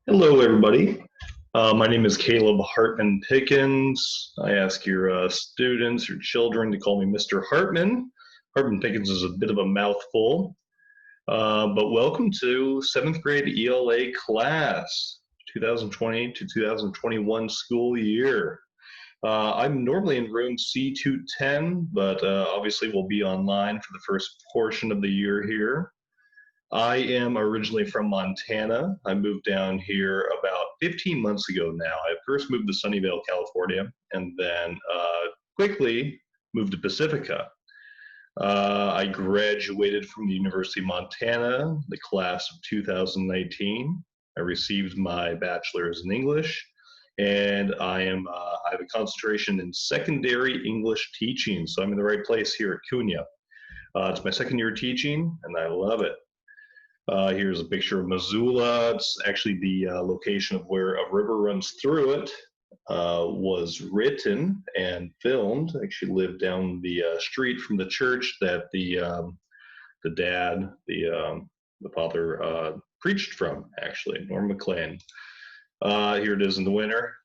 Hello, everybody. My name is Caleb Hartman-Pickens. I ask your students, your children, to call me Mr. Hartman. Hartman-Pickens is a bit of a mouthful, but welcome to 7th grade ELA class, 2020 to 2021 school year. I'm normally in room C210, but obviously we'll be online for the first portion of the year here. I am originally from Montana. I moved down here about 15 months ago now. I first moved to Sunnyvale, California, and then quickly moved to Pacifica. I graduated from the University of Montana, the class of 2019. I received my bachelor's in English, and I have a concentration in secondary English teaching, so I'm in the right place here at Cunha. It's my second year teaching, and I love it. Here's a picture of Missoula. It's actually the location of where a river runs through it. Was written and filmed. I actually lived down the street from the church that the father preached from. Actually, Norm McLean. Here it is in the winter.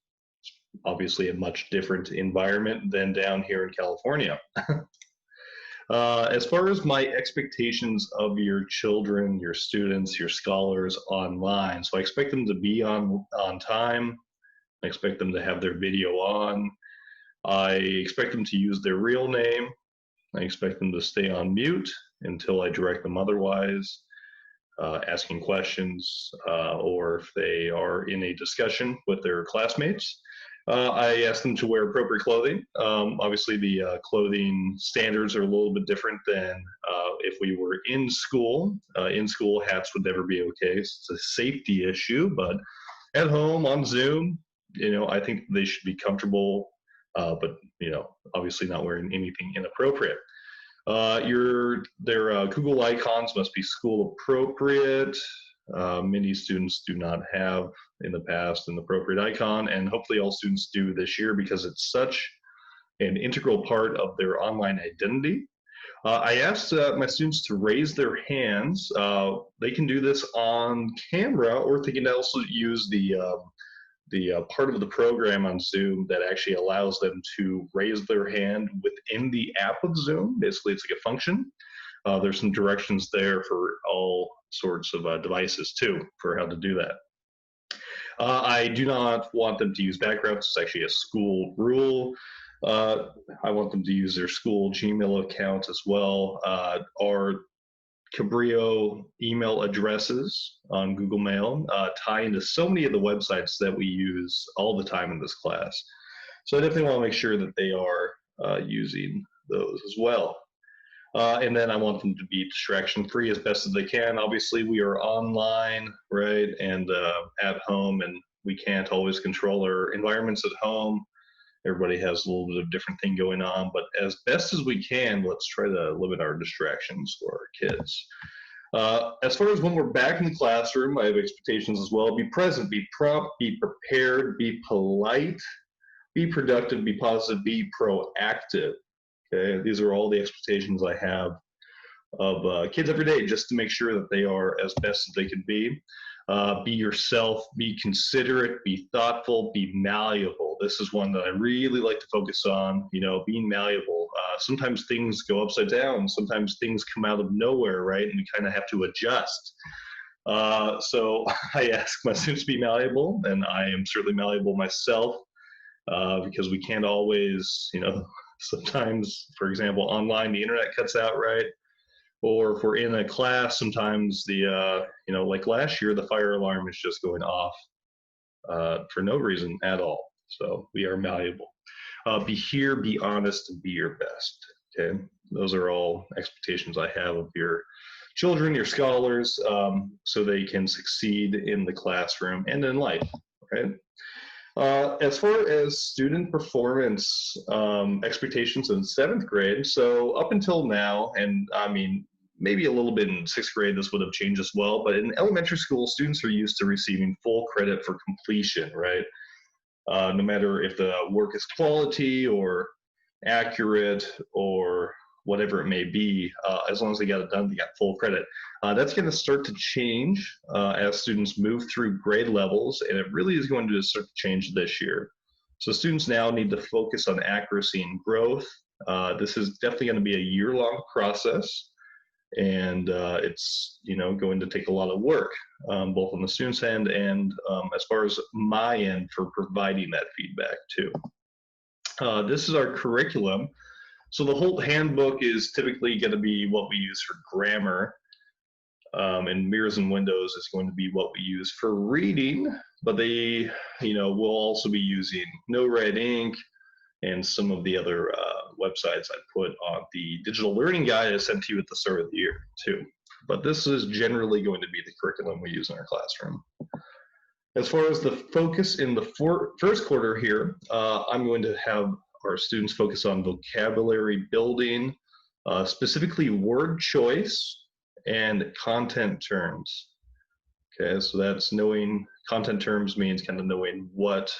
Obviously, a much different environment than down here in California. As far as my expectations of your children, your students, your scholars online, so I expect them to be on time. I expect them to have their video on. I expect them to use their real name. I expect them to stay on mute until I direct them otherwise, asking questions, or if they are in a discussion with their classmates. I asked them to wear appropriate clothing. Obviously, the clothing standards are a little bit different than if we were in school. In school, hats would never be okay. It's a safety issue, but at home on Zoom, I think they should be comfortable, but obviously not wearing anything inappropriate. Their Google icons must be school appropriate. Many students do not have in the past an appropriate icon, and hopefully all students do this year because it's such an integral part of their online identity. I asked my students to raise their hands. They can do this on camera, or they can also use the part of the program on Zoom that actually allows them to raise their hand within the app of Zoom. Basically, it's like a function. There's some directions there for all sorts of devices too for how to do that. I do not want them to use backgrounds. It's actually a school rule. I want them to use their school Gmail account as well. Our Cabrillo email addresses on Google Mail tie into so many of the websites that we use all the time in this class. So I definitely want to make sure that they are using those as well. And then I want them to be distraction-free as best as they can. Obviously, we are online, right, and at home, and we can't always control our environments at home. Everybody has a little bit of different thing going on, but as best as we can, let's try to limit our distractions for our kids. As far as when we're back in the classroom, I have expectations as well. Be present, be prompt, be prepared, be polite, be productive, be positive, be proactive. Okay, these are all the expectations I have of kids every day, just to make sure that they are as best as they can be. Be yourself, be considerate, be thoughtful, be malleable. This is one that I really like to focus on, being malleable. Sometimes things go upside down. Sometimes things come out of nowhere, right? And we kind of have to adjust. So I ask my students to be malleable, and I am certainly malleable myself because we can't always, sometimes, for example, online, the internet cuts out, right? Or if we're in a class, sometimes like last year, the fire alarm is just going off for no reason at all. So we are malleable. Be here, be honest, and be your best. Okay, those are all expectations I have of your children, your scholars, so they can succeed in the classroom and in life. Okay. As far as student performance expectations in 7th grade, so up until now, and I mean, maybe a little bit in 6th grade, this would have changed as well, but in elementary school, students are used to receiving full credit for completion, right? No matter if the work is quality or accurate or whatever it may be, as long as they got it done, they got full credit. That's going to start to change as students move through grade levels, and it really is going to start to change this year. So students now need to focus on accuracy and growth. This is definitely going to be a year-long process, and it's going to take a lot of work, both on the student's end and as far as my end for providing that feedback too. This is our curriculum. So the whole handbook is typically going to be what we use for grammar, and Mirrors and Windows is going to be what we use for reading, but they, will also be using No Red Ink and some of the other websites I put on the digital learning guide I sent to you at the start of the year too. But this is generally going to be the curriculum we use in our classroom. As far as the focus in the first quarter here, I'm going to have our students focus on vocabulary building, specifically word choice and content terms. Okay, so that's knowing content terms means kind of knowing what,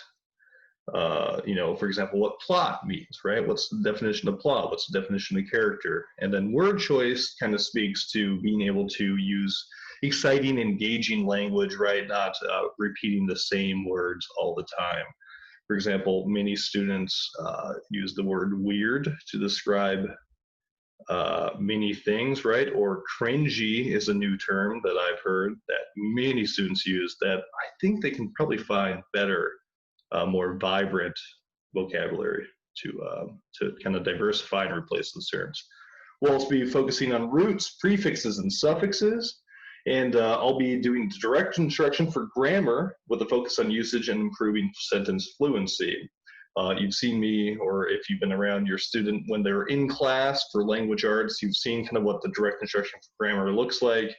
for example, what plot means, right? What's the definition of plot? What's the definition of character? And then word choice kind of speaks to being able to use exciting, engaging language, right? Not repeating the same words all the time. For example, many students use the word weird to describe many things, right? Or cringy is a new term that I've heard that many students use that I think they can probably find better, more vibrant vocabulary to kind of diversify and replace those terms. We'll also be focusing on roots, prefixes, and suffixes. And I'll be doing direct instruction for grammar with a focus on usage and improving sentence fluency. You've seen me, or if you've been around your student when they're in class for language arts, you've seen kind of what the direct instruction for grammar looks like.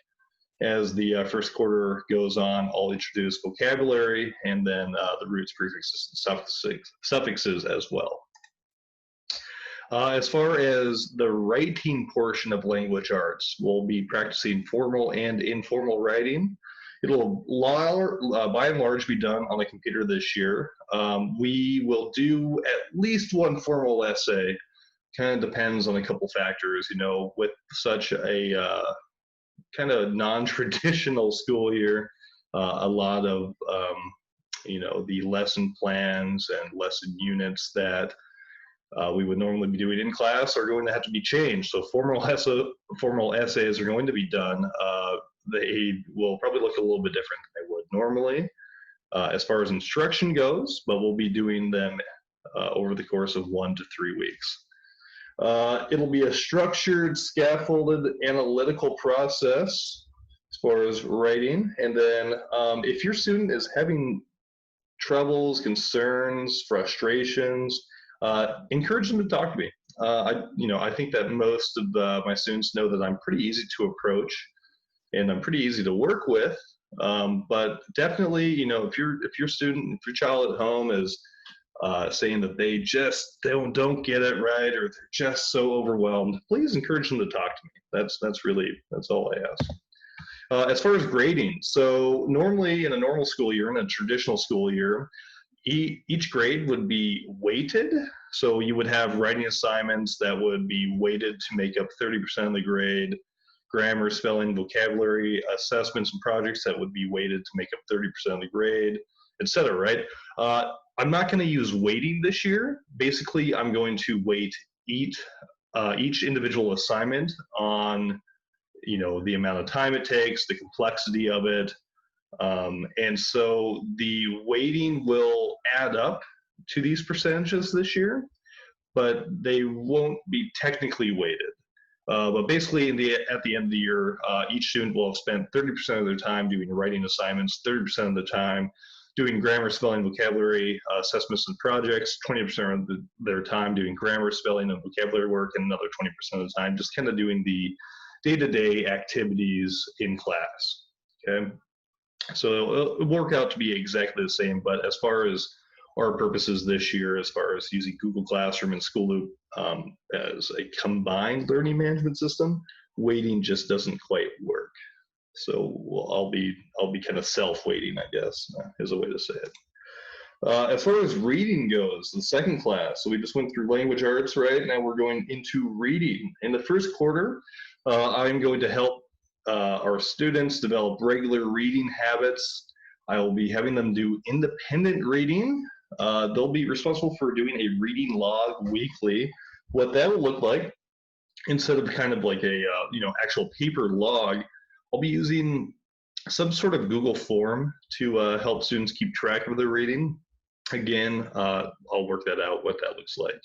As the first quarter goes on, I'll introduce vocabulary and then the roots, prefixes, and suffixes as well. As far as the writing portion of language arts, we'll be practicing formal and informal writing. It'll by and large be done on the computer this year. We will do at least one formal essay. Kind of depends on a couple factors, with such a kind of non-traditional school year, a lot of the lesson plans and lesson units that we would normally be doing in class are going to have to be changed. So formal essays are going to be done. They will probably look a little bit different than they would normally as far as instruction goes, but we'll be doing them over the course of 1 to 3 weeks. It'll be a structured, scaffolded, analytical process as far as writing. And then if your student is having troubles, concerns, frustrations, encourage them to talk to me. I think that most of my students know that I'm pretty easy to approach and I'm pretty easy to work with. But definitely, if your child at home is saying that they just don't get it right, or they're just so overwhelmed, please encourage them to talk to me. That's all I ask. As far as grading, so normally in a normal school year, in a traditional school year, each grade would be weighted. So you would have writing assignments that would be weighted to make up 30% of the grade, grammar, spelling, vocabulary, assessments, and projects that would be weighted to make up 30% of the grade, etc. Right? I'm not going to use weighting this year. Basically, I'm going to weight each individual assignment on, the amount of time it takes, the complexity of it, and so the weighting will add up to these percentages this year, but they won't be technically weighted. But basically, at the end of the year, each student will have spent 30% of their time doing writing assignments, 30% of the time doing grammar, spelling, vocabulary, assessments, and projects, 20% of their time doing grammar, spelling, and vocabulary work, and another 20% of the time just kind of doing the day-to-day activities in class. Okay, so it'll work out to be exactly the same, but as far as our purposes this year, as far as using Google Classroom and School Loop as a combined learning management system, weighting just doesn't quite work. So I'll be kind of self-weighting, I guess, is a way to say it. As far as reading goes, the second class, so we just went through language arts, right? Now we're going into reading. In the first quarter, I'm going to help our students develop regular reading habits. I will be having them do independent reading. They'll be responsible for doing a reading log weekly. What that will look like, instead of kind of like a actual paper log, I'll be using some sort of Google form to help students keep track of their reading. Again, I'll work that out, what that looks like.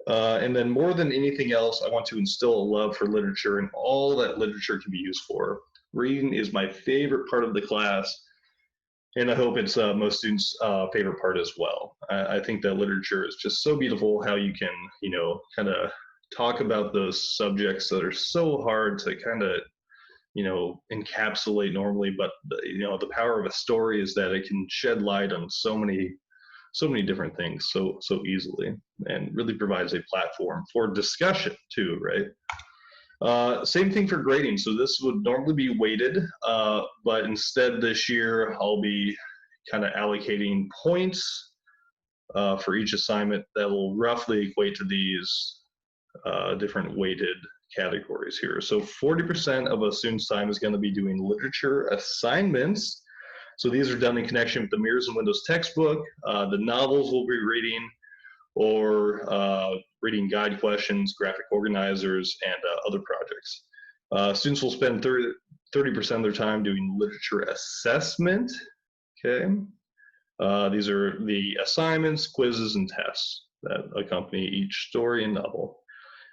And then more than anything else, I want to instill a love for literature and all that literature can be used for. Reading is my favorite part of the class, and I hope it's most students' favorite part as well. I think that literature is just so beautiful, how you can, kind of talk about those subjects that are so hard to kind of, encapsulate normally, but the power of a story is that it can shed light on so many different things so easily, and really provides a platform for discussion too, right? Same thing for grading. So this would normally be weighted, but instead this year I'll be kind of allocating points for each assignment that will roughly equate to these different weighted categories here. So 40% of a student's time is going to be doing literature assignments. So these are done in connection with the Mirrors and Windows textbook. The novels we'll be reading, or reading guide questions, graphic organizers, and other projects. Students will spend 30% of their time doing literature assessment. Okay. These are the assignments, quizzes, and tests that accompany each story and novel.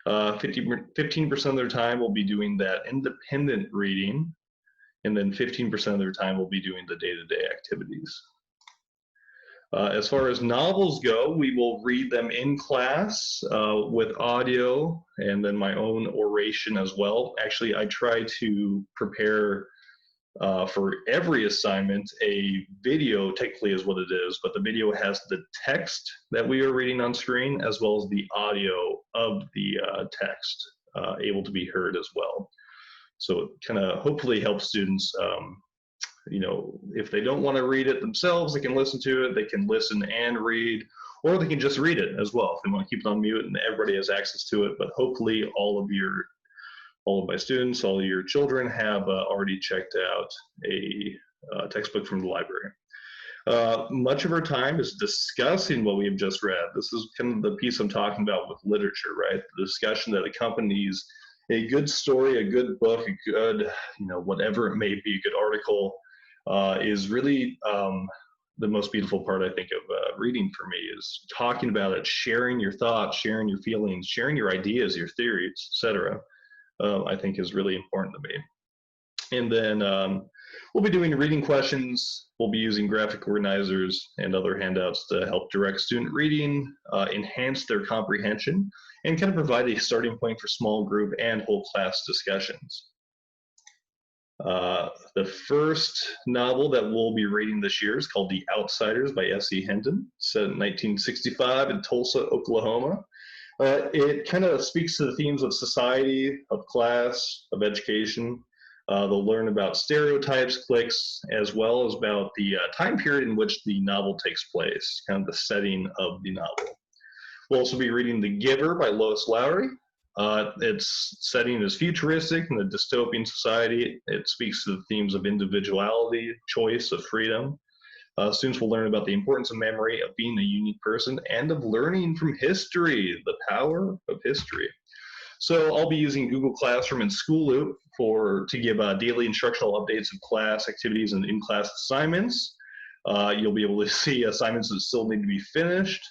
15% of their time will be doing that independent reading, and then 15% of their time will be doing the day-to-day activities. As far as novels go, we will read them in class with audio and then my own oration as well. Actually, I try to prepare for every assignment a video, technically is what it is, but the video has the text that we are reading on screen as well as the audio of the text able to be heard as well. So it kind of hopefully helps students, if they don't want to read it themselves, they can listen to it, they can listen and read, or they can just read it as well if they want to keep it on mute and everybody has access to it. But hopefully all of my students, all of your children have already checked out a textbook from the library. Much of our time is discussing what we have just read. This is kind of the piece I'm talking about with literature, right? The discussion that accompanies a good story, a good book, a good, whatever it may be, a good article, is really the most beautiful part, I think, of reading for me, is talking about it, sharing your thoughts, sharing your feelings, sharing your ideas, your theories, etc. I think is really important to me. And then we'll be doing reading questions. We'll be using graphic organizers and other handouts to help direct student reading, enhance their comprehension, and kind of provide a starting point for small group and whole class discussions. The first novel that we'll be reading this year is called The Outsiders by S.E. Hinton, set in 1965 in Tulsa, Oklahoma. It kind of speaks to the themes of society, of class, of education. They'll learn about stereotypes, cliques, as well as about the time period in which the novel takes place, kind of the setting of the novel. We'll also be reading The Giver by Lois Lowry. Its setting is futuristic in a dystopian society. It speaks to the themes of individuality, choice, of freedom. Students will learn about the importance of memory, of being a unique person, and of learning from history, the power of history. So I'll be using Google Classroom and School Loop to give daily instructional updates of class activities and in-class assignments. You'll be able to see assignments that still need to be finished.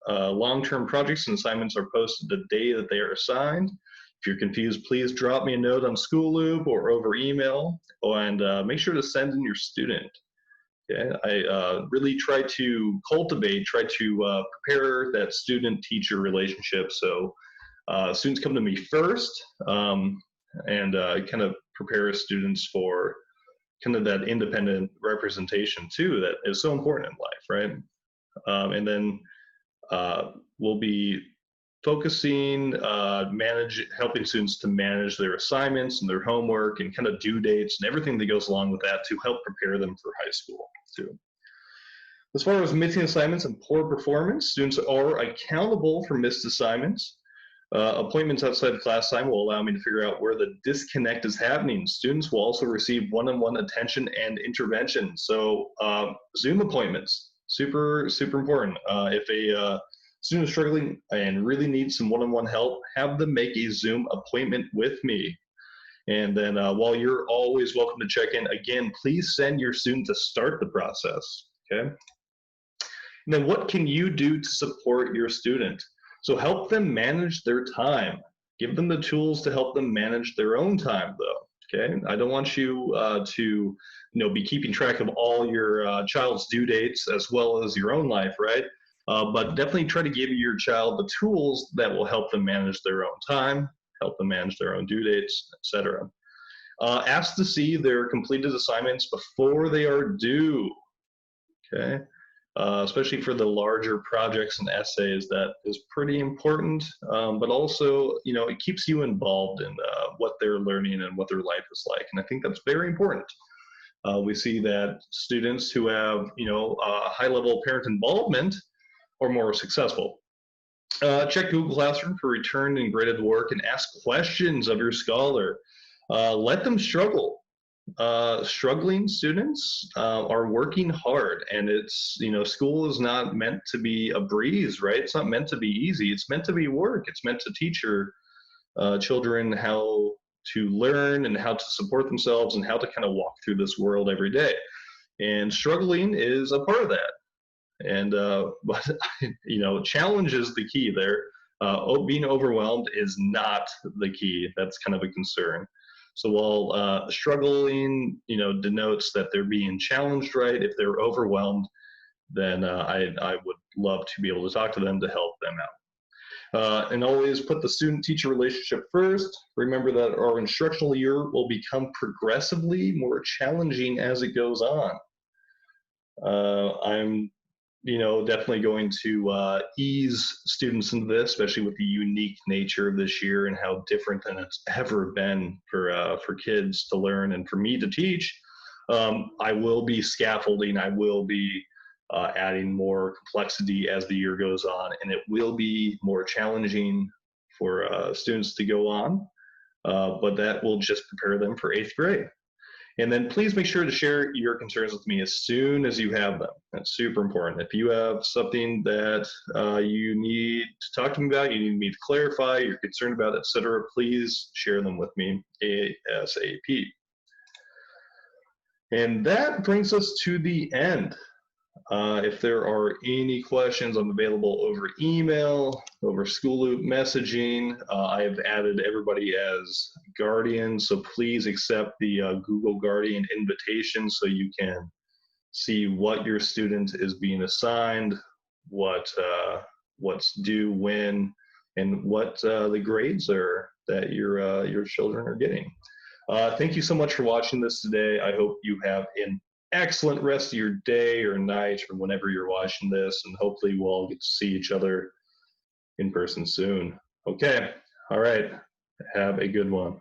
Long-term projects and assignments are posted the day that they are assigned. If you're confused, please drop me a note on School Loop or over email, and make sure to send in your student. Okay? I really try to prepare that student-teacher relationship. So students come to me first, and kind of prepare students for kind of that independent representation too, that is so important in life, right? And then we'll be focusing, helping students to manage their assignments and their homework and kind of due dates and everything that goes along with that to help prepare them for high school too. As far as missing assignments and poor performance, students are accountable for missed assignments. Appointments outside of class time will allow me to figure out where the disconnect is happening. Students will also receive one-on-one attention and intervention. So Zoom appointments, super, super important. If a student is struggling and really needs some one-on-one help, have them make a Zoom appointment with me. And then while you're always welcome to check in, again, please send your student to start the process, okay? And then what can you do to support your student? So help them manage their time. Give them the tools to help them manage their own time, though. Okay, I don't want you to be keeping track of all your child's due dates as well as your own life, right? But definitely try to give your child the tools that will help them manage their own time, help them manage their own due dates, etc. Ask to see their completed assignments before they are due. Okay. Especially for the larger projects and essays, that is pretty important. But also, it keeps you involved in what they're learning and what their life is like, and I think that's very important. We see that students who have, a high level of parent involvement are more successful. Check Google Classroom for returned and graded work, and ask questions of your scholar. Let them struggle. Struggling students are working hard, and school is not meant to be a breeze, right? It's not meant to be easy. It's meant to be work. It's meant to teach your children how to learn and how to support themselves and how to kind of walk through this world every day. And struggling is a part of that. And but challenge is the key there. Being overwhelmed is not the key. That's kind of a concern. So while struggling, denotes that they're being challenged, right? If they're overwhelmed, then I would love to be able to talk to them to help them out. And always put the student-teacher relationship first. Remember that our instructional year will become progressively more challenging as it goes on. I'm definitely going to ease students into this, especially with the unique nature of this year and how different than it's ever been for kids to learn and for me to teach. I will be scaffolding. I will be adding more complexity as the year goes on, and it will be more challenging for students to go on, but that will just prepare them for 8th grade. And then please make sure to share your concerns with me as soon as you have them. That's super important. If you have something that you need to talk to me about, you need me to clarify, you're concerned about, etc., please share them with me ASAP. And that brings us to the end. If there are any questions, I'm available over email, over School Loop messaging. I have added everybody as guardians, so please accept the Google Guardian invitation so you can see what your student is being assigned, what's due when, and what the grades are that your children are getting. Thank you so much for watching this today. I hope you have an excellent rest of your day or night or whenever you're watching this, and hopefully we'll all get to see each other in person soon. Okay, all right, have a good one.